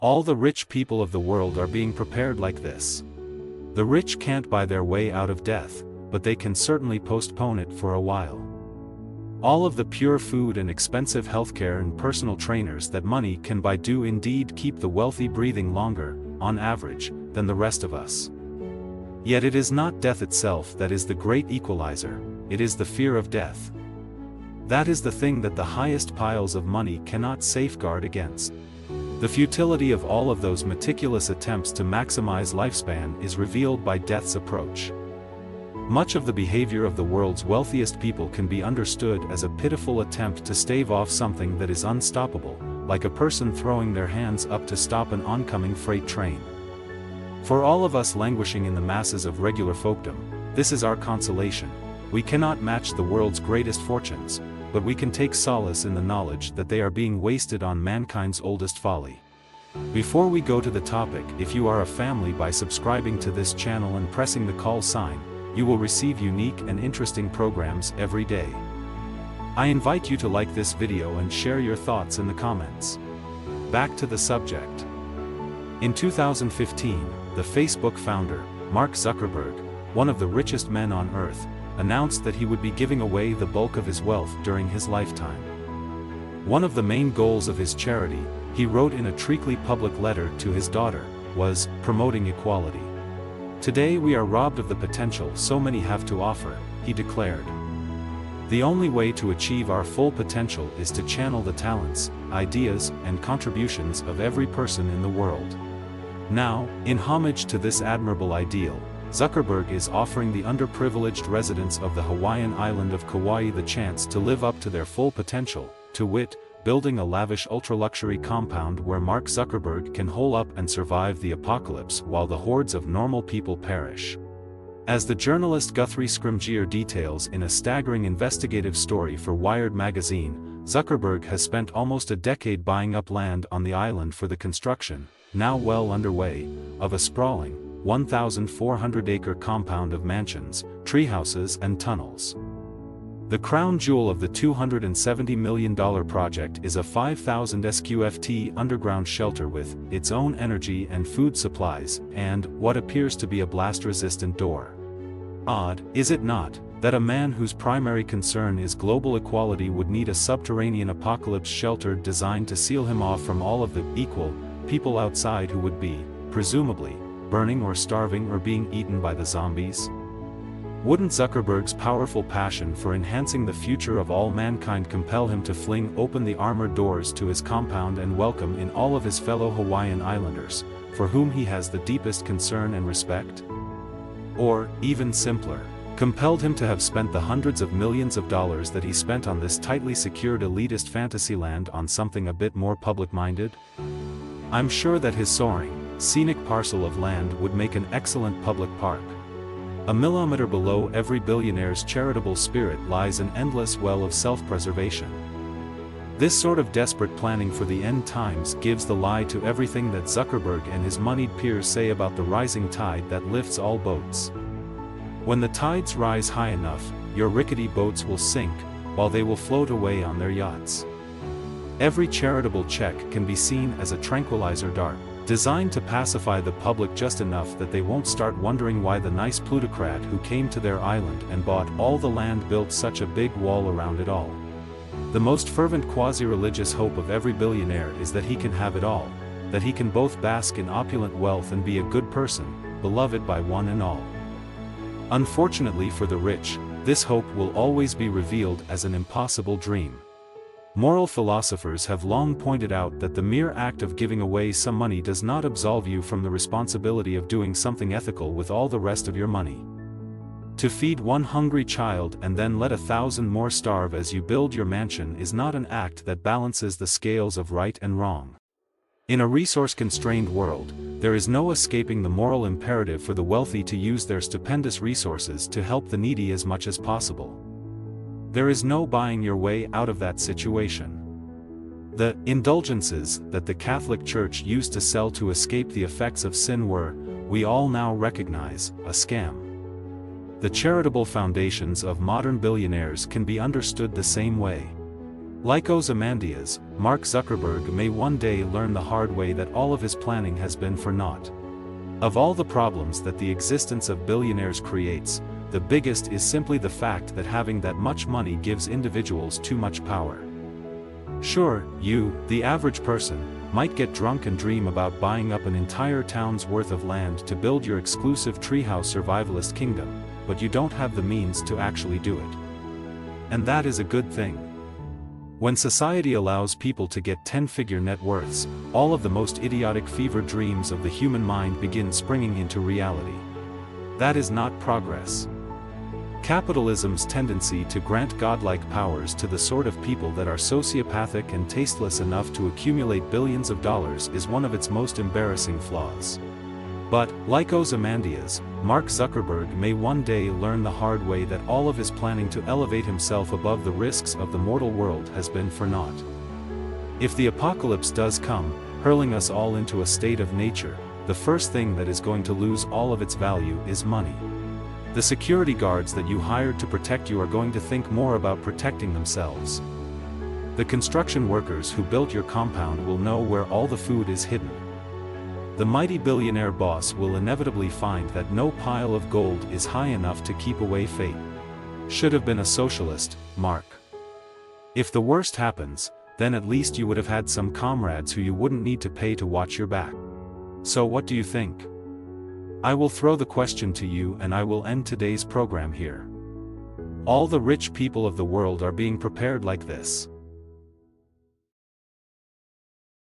All the rich people of the world are being prepared like this. The rich can't buy their way out of death, but they can certainly postpone it for a while. All of the pure food and expensive healthcare and personal trainers that money can buy do indeed keep the wealthy breathing longer, on average, than the rest of us. Yet it is not death itself that is the great equalizer, it is the fear of death. That is the thing that the highest piles of money cannot safeguard against. The futility of all of those meticulous attempts to maximize lifespan is revealed by death's approach. Much of the behavior of the world's wealthiest people can be understood as a pitiful attempt to stave off something that is unstoppable, like a person throwing their hands up to stop an oncoming freight train. For all of us languishing in the masses of regular folkdom, this is our consolation. We cannot match the world's greatest fortunes, but we can take solace in the knowledge that they are being wasted on mankind's oldest folly. Before we go to the topic, if you are a family, by subscribing to this channel and pressing the call sign, you will receive unique and interesting programs every day. I invite you to like this video and share your thoughts in the comments. Back to the subject. In 2015, the Facebook founder, Mark Zuckerberg, one of the richest men on earth, announced that he would be giving away the bulk of his wealth during his lifetime. One of the main goals of his charity, he wrote in a treacly public letter to his daughter, was promoting equality. "Today we are robbed of the potential so many have to offer," he declared. "The only way to achieve our full potential is to channel the talents, ideas, and contributions of every person in the world." Now, in homage to this admirable ideal, Zuckerberg is offering the underprivileged residents of the Hawaiian island of Kauai the chance to live up to their full potential, to wit, building a lavish ultra-luxury compound where Mark Zuckerberg can hole up and survive the apocalypse while the hordes of normal people perish. As the journalist Guthrie Scrimgeour details in a staggering investigative story for Wired magazine, Zuckerberg has spent almost a decade buying up land on the island for the construction, now well underway, of a sprawling, 1,400-acre compound of mansions, treehouses and tunnels. The crown jewel of the $270 million project is a 5,000 sqft underground shelter with its own energy and food supplies, and what appears to be a blast-resistant door. Odd, is it not, that a man whose primary concern is global equality would need a subterranean apocalypse shelter designed to seal him off from all of the equal people outside who would be, presumably, burning or starving or being eaten by the zombies? Wouldn't Zuckerberg's powerful passion for enhancing the future of all mankind compel him to fling open the armored doors to his compound and welcome in all of his fellow Hawaiian islanders, for whom he has the deepest concern and respect? Or, even simpler, compelled him to have spent the hundreds of millions of dollars that he spent on this tightly secured elitist fantasyland on something a bit more public-minded? I'm sure that his soaring, scenic parcel of land would make an excellent public park. A millimeter below every billionaire's charitable spirit lies an endless well of self-preservation. This sort of desperate planning for the end times gives the lie to everything that Zuckerberg and his moneyed peers say about the rising tide that lifts all boats. When the tides rise high enough, your rickety boats will sink, while they will float away on their yachts. Every charitable check can be seen as a tranquilizer dart, designed to pacify the public just enough that they won't start wondering why the nice plutocrat who came to their island and bought all the land built such a big wall around it all. The most fervent quasi-religious hope of every billionaire is that he can have it all, that he can both bask in opulent wealth and be a good person, beloved by one and all. Unfortunately for the rich, this hope will always be revealed as an impossible dream. Moral philosophers have long pointed out that the mere act of giving away some money does not absolve you from the responsibility of doing something ethical with all the rest of your money. To feed one hungry child and then let 1,000 more starve as you build your mansion is not an act that balances the scales of right and wrong. In a resource-constrained world, there is no escaping the moral imperative for the wealthy to use their stupendous resources to help the needy as much as possible. There is no buying your way out of that situation. The indulgences that the Catholic Church used to sell to escape the effects of sin were, we all now recognize, a scam. The charitable foundations of modern billionaires can be understood the same way. Like Ozymandias, Mark Zuckerberg may one day learn the hard way that all of his planning has been for naught. Of all the problems that the existence of billionaires creates, the biggest is simply the fact that having that much money gives individuals too much power. Sure, you, the average person, might get drunk and dream about buying up an entire town's worth of land to build your exclusive treehouse survivalist kingdom, but you don't have the means to actually do it. And that is a good thing. When society allows people to get 10-figure net worths, all of the most idiotic fever dreams of the human mind begin springing into reality. That is not progress. Capitalism's tendency to grant godlike powers to the sort of people that are sociopathic and tasteless enough to accumulate billions of dollars is one of its most embarrassing flaws. But, like Ozymandias, Mark Zuckerberg may one day learn the hard way that all of his planning to elevate himself above the risks of the mortal world has been for naught. If the apocalypse does come, hurling us all into a state of nature, the first thing that is going to lose all of its value is money. The security guards that you hired to protect you are going to think more about protecting themselves. The construction workers who built your compound will know where all the food is hidden. The mighty billionaire boss will inevitably find that no pile of gold is high enough to keep away fate. Should have been a socialist, Mark. If the worst happens, then at least you would have had some comrades who you wouldn't need to pay to watch your back. So what do you think? I will throw the question to you and I will end today's program here. All the rich people of the world are being prepared like this.